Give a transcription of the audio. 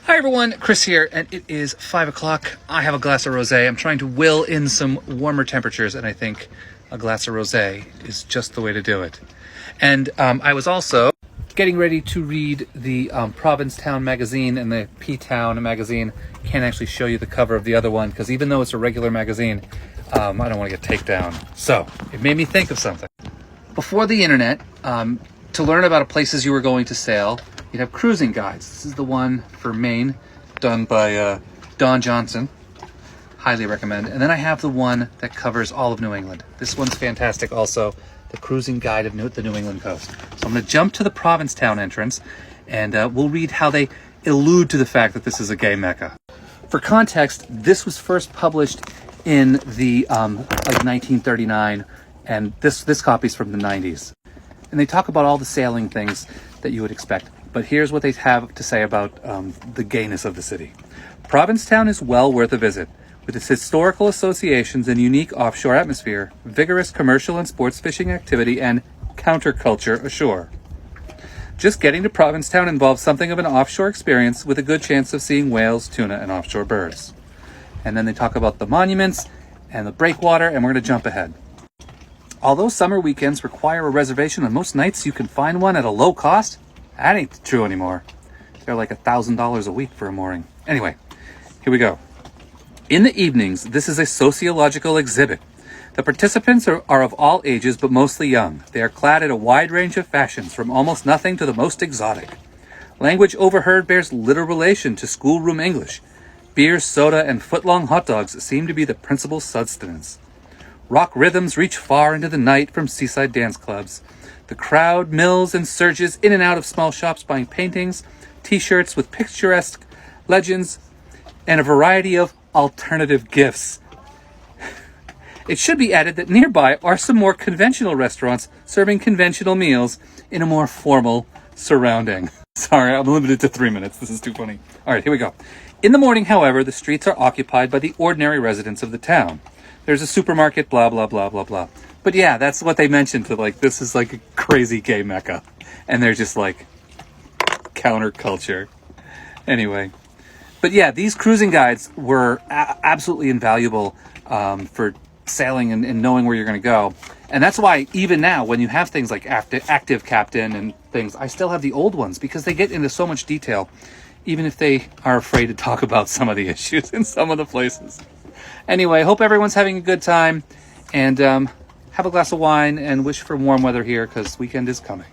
Hi everyone, Chris here, and it is 5 o'clock. I have a glass of rosé. I'm trying to will in some warmer temperatures, and I think a glass of rosé is just the way to do it. And I was also getting ready to read the Provincetown magazine and the P-Town magazine. Can't actually show you the cover of the other one, because even though it's a regular magazine, I don't want to get taken down. So, it made me think of something. Before the internet, to learn about places you were going to sail, you'd have cruising guides. This is the one for Maine, done by Don Johnson. Highly recommend. And then I have the one that covers all of New England. This one's fantastic also, the Cruising Guide of the New England Coast. So I'm going to jump to the Provincetown entrance, and we'll read how they allude to the fact that this is a gay mecca. For context, this was first published in the 1939, and this copy's from the 90s. And they talk about all the sailing things that you would expect. But here's what they have to say about the gayness of the city. Provincetown is well worth a visit. With its historical associations and unique offshore atmosphere, vigorous commercial and sports fishing activity, and counterculture ashore. Just getting to Provincetown involves something of an offshore experience with a good chance of seeing whales, tuna, and offshore birds. And then they talk about the monuments and the breakwater, and we're going to jump ahead. Although summer weekends require a reservation, on most nights you can find one at a low cost. That ain't true anymore. They're like $1,000 a week for a mooring. Anyway, here we go. In the evenings, this is a sociological exhibit. The participants are of all ages, but mostly young. They are clad in a wide range of fashions, from almost nothing to the most exotic. Language overheard bears little relation to schoolroom English. Beer, soda, and foot-long hot dogs seem to be the principal sustenance. Rock rhythms reach far into the night from seaside dance clubs. The crowd mills and surges in and out of small shops buying paintings, t-shirts with picturesque legends, and a variety of alternative gifts. It should be added that nearby are some more conventional restaurants serving conventional meals in a more formal surrounding. Sorry, I'm limited to 3 minutes. This is too funny. All right, here we go. In the morning, however, the streets are occupied by the ordinary residents of the town. There's a supermarket, blah, blah, blah, blah, blah. But yeah, that's what they mentioned, to this is like a crazy gay mecca. And they're just like counterculture. Anyway. But yeah, these cruising guides were absolutely invaluable for sailing and knowing where you're going to go. And that's why even now, when you have things like Active Captain and things, I still have the old ones because they get into so much detail, even if they are afraid to talk about some of the issues in some of the places. Anyway, hope everyone's having a good time, and have a glass of wine and wish for warm weather here because weekend is coming.